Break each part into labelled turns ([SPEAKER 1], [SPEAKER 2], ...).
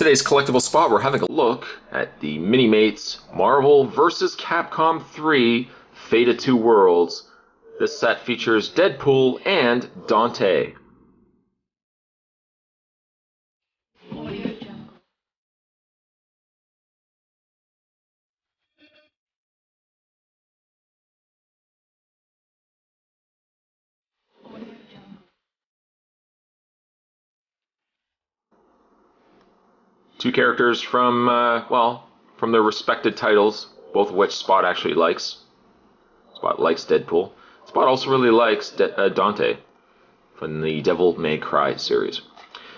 [SPEAKER 1] Today's collectible spot, we're having a look at the Minimates Marvel vs. Capcom 3 Fate of Two Worlds. This set features Deadpool and Dante. Two characters from, from their respected titles, both of which Spot actually likes. Spot likes Deadpool. Spot also really likes Dante from the Devil May Cry series.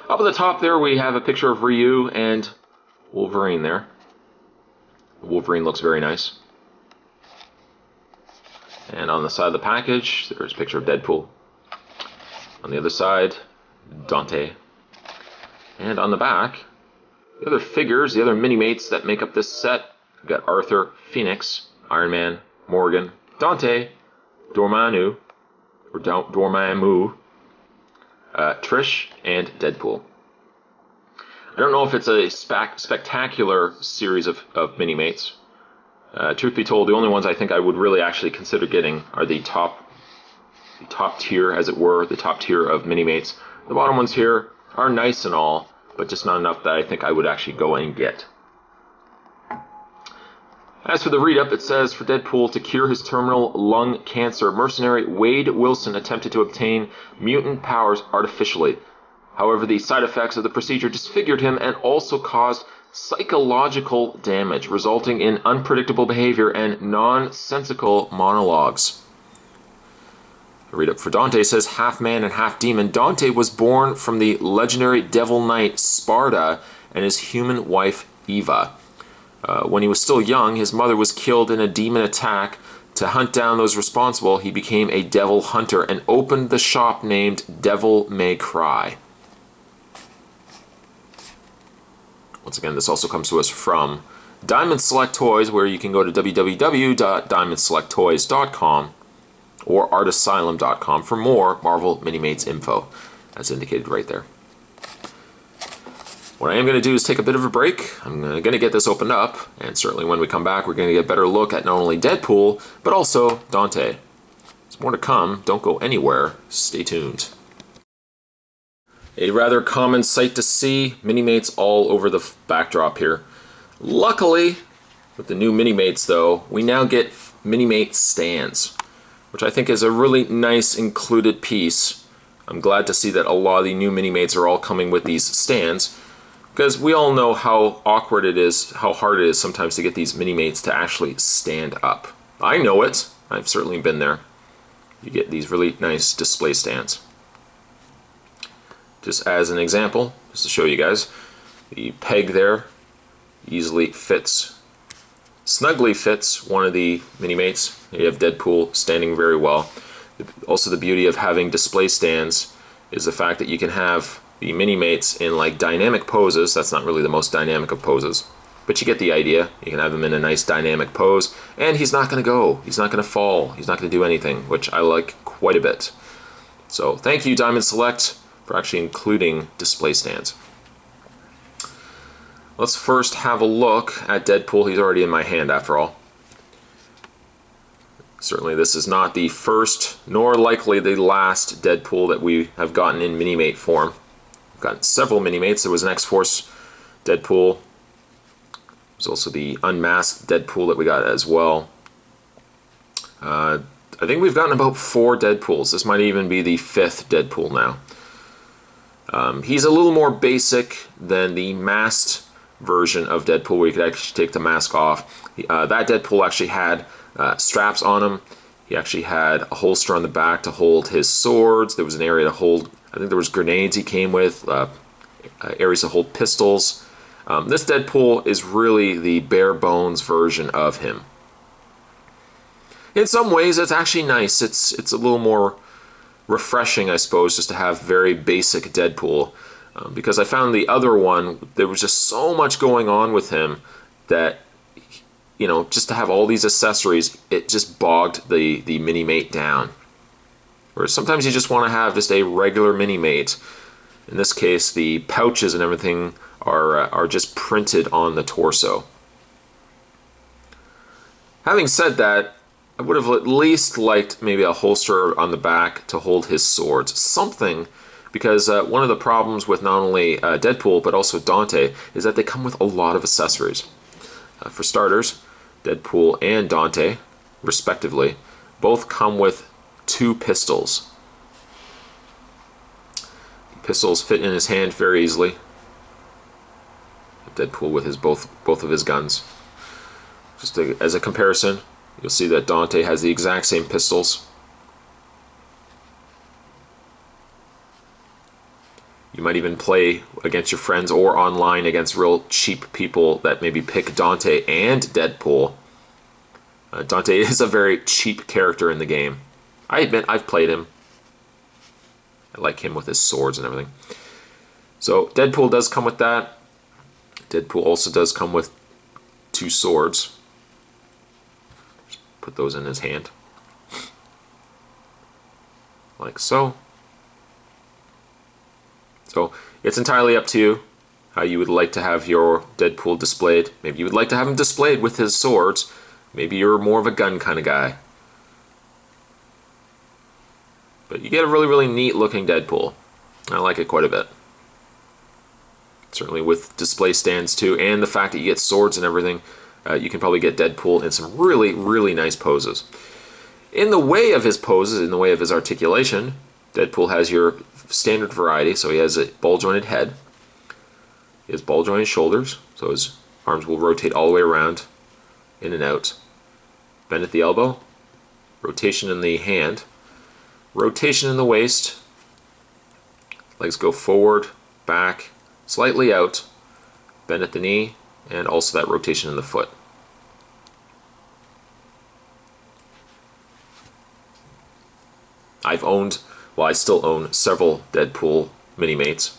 [SPEAKER 1] Up at the top there we have a picture of Ryu and Wolverine there. Wolverine looks very nice. And on the side of the package, there's a picture of Deadpool. On the other side, Dante. And on the back, the other figures, the other Minimates that make up this set. We've got Arthur, Phoenix, Iron Man, Morgan, Dante, Dormammu, Trish, and Deadpool. I don't know if it's a spectacular series of Minimates. Truth be told, the only ones I think I would really actually consider getting are the top tier, as it were, the top tier of Minimates. The bottom ones here are nice and all, but just not enough that I think I would actually go and get. As for the read-up, it says, for Deadpool to cure his terminal lung cancer, mercenary Wade Wilson attempted to obtain mutant powers artificially. However, the side effects of the procedure disfigured him and also caused psychological damage, resulting in unpredictable behavior and nonsensical monologues. The read-up for Dante says, half man and half demon, Dante was born from the legendary devil knight Sparta and his human wife Eva. When he was still young, his mother was killed in a demon attack. To hunt down those responsible, he became a devil hunter and opened the shop named Devil May Cry. Once again, this also comes to us from Diamond Select Toys, where you can go to www.diamondselecttoys.com or artasylum.com for more Marvel Minimates info, as indicated right there. What I am going to do is take a bit of a break. I'm going to get this opened up, and certainly when we come back, we're going to get a better look at not only Deadpool, but also Dante. There's more to come. Don't go anywhere. Stay tuned. A rather common sight to see, Minimates all over the backdrop here. Luckily, with the new Minimates though, we now get Minimate stands, which I think is a really nice included piece. I'm glad to see that a lot of the new Minimates are all coming with these stands, because we all know how awkward it is, how hard it is sometimes to get these Minimates to actually stand up. I know it. I've certainly been there. You get these really nice display stands. Just as an example, just to show you guys, the peg there easily fits, snugly fits one of the Minimates. You have Deadpool standing very well. Also, the beauty of having display stands is the fact that you can have the Minimates in like dynamic poses. That's not really the most dynamic of poses, but you get the idea. You can have him in a nice dynamic pose, and he's not going to go. He's not going to fall. He's not going to do anything, which I like quite a bit. So thank you, Diamond Select, for actually including display stands. Let's first have a look at Deadpool. He's already in my hand after all. Certainly this is not the first, nor likely the last Deadpool that we have gotten in Minimate form. We've gotten several Minimates. There was an X-Force Deadpool. There's also the unmasked Deadpool that we got as well. I think we've gotten about 4 Deadpools. This might even be the 5th Deadpool now. He's a little more basic than the masked version of Deadpool, where you could actually take the mask off. That Deadpool actually had straps on him. He actually had a holster on the back to hold his swords. There was an area to hold, I think there was grenades he came with, areas to hold pistols. This Deadpool is really the bare bones version of him. In some ways, it's actually nice. It's a little more refreshing, I suppose, just to have very basic Deadpool, because I found the other one, there was just so much going on with him that, you know, just to have all these accessories, it just bogged the Minimate down. Whereas sometimes you just want to have just a regular Minimate. In this case, the pouches and everything are just printed on the torso. Having said that, I would have at least liked maybe a holster on the back to hold his swords. Something, because one of the problems with not only Deadpool but also Dante is that they come with a lot of accessories. For starters, Deadpool and Dante, respectively, both come with 2 pistols. Pistols fit in his hand very easily. Deadpool with his both of his guns. Just as a comparison, you'll see that Dante has the exact same pistols. You might even play against your friends or online against real cheap people that maybe pick Dante and Deadpool. Dante is a very cheap character in the game. I admit I've played him. I like him with his swords and everything. So Deadpool does come with that. Deadpool also does come with 2 swords. Just put those in his hand. Like so. So it's entirely up to you how you would like to have your Deadpool displayed. Maybe you would like to have him displayed with his swords. Maybe you're more of a gun kind of guy. But you get a really, really neat looking Deadpool. I like it quite a bit. Certainly with display stands too, and the fact that you get swords and everything, you can probably get Deadpool in some really, really nice poses. In the way of his poses, in the way of his articulation, Deadpool has your standard variety. So he has a ball-jointed head. He has ball-jointed shoulders, so his arms will rotate all the way around, in and out. Bend at the elbow, rotation in the hand, rotation in the waist, legs go forward, back, slightly out, bend at the knee, and also that rotation in the foot. I still own several Deadpool Minimates,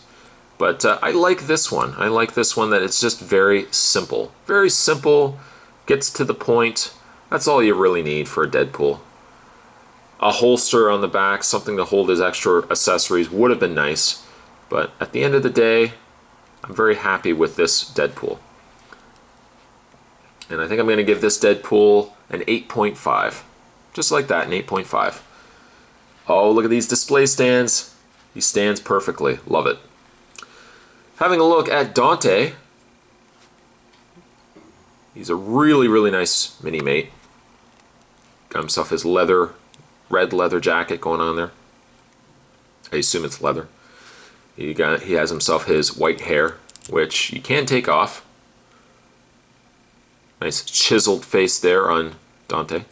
[SPEAKER 1] but I like this one. I like this one that it's just very simple. Very simple, gets to the point. That's all you really need for a Deadpool. A holster on the back, something to hold his extra accessories would have been nice, but at the end of the day, I'm very happy with this Deadpool. And I think I'm going to give this Deadpool an 8.5. Just like that, an 8.5. Oh, look at these display stands. He stands perfectly. Love it. Having a look at Dante. He's a really, really nice Minimate. Got himself his red leather jacket going on there. I assume it's leather. He has himself his white hair, which you can take off. Nice chiseled face there on Dante.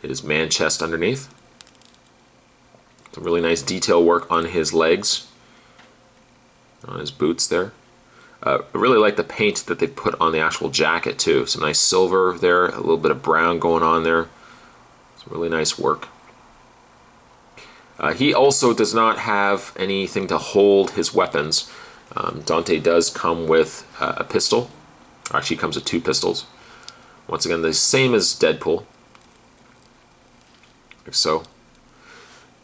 [SPEAKER 1] His man chest underneath. Some really nice detail work on his legs, on his boots there. I really like the paint that they put on the actual jacket too. Some nice silver there, a little bit of brown going on there. Some really nice work. He also does not have anything to hold his weapons. Dante does come with a pistol. Actually, he comes with 2 pistols. Once again, the same as Deadpool. Like so.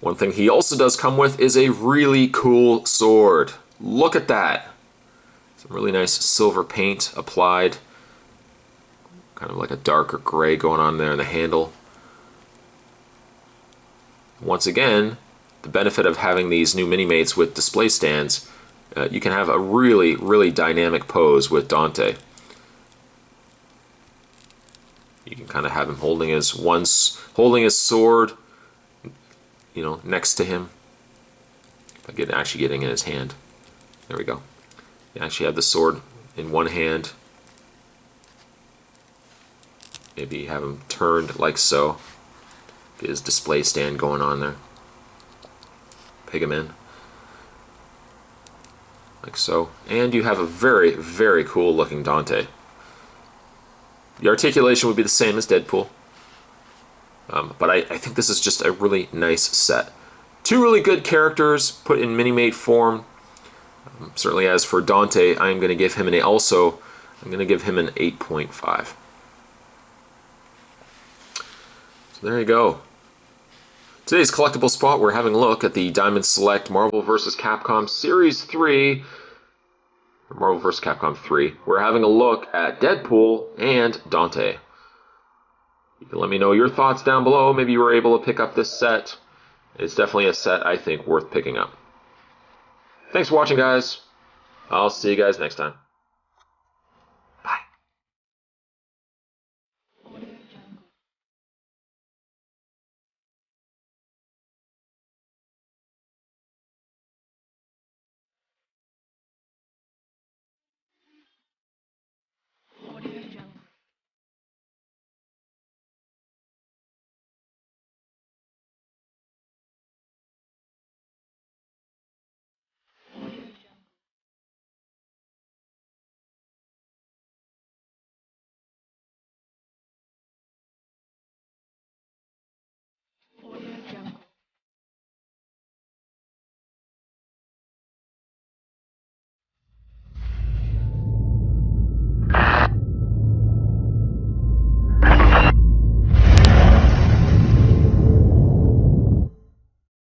[SPEAKER 1] One thing he also does come with is a really cool sword. Look at that. Some really nice silver paint applied. Kind of like a darker gray going on there in the handle. Once again, the benefit of having these new Minimates with display stands, you can have a really, really dynamic pose with Dante. You can kind of have him holding his sword, you know, next to him. If I get actually getting in his hand, there we go. You actually have the sword in one hand. Maybe have him turned like so. Get his display stand going on there. Peg him in. Like so. And you have a very, very cool looking Dante. The articulation would be the same as Deadpool. But I think this is just a really nice set. 2 really good characters put in Minimate form. Certainly as for Dante, I'm going to give him an 8.5. So there you go. Today's collectible spot, we're having a look at the Diamond Select Marvel vs. Capcom Series 3, or Marvel vs. Capcom 3. We're having a look at Deadpool and Dante. You can let me know your thoughts down below. Maybe you were able to pick up this set. It's definitely a set I think worth picking up. Thanks for watching, guys. I'll see you guys next time.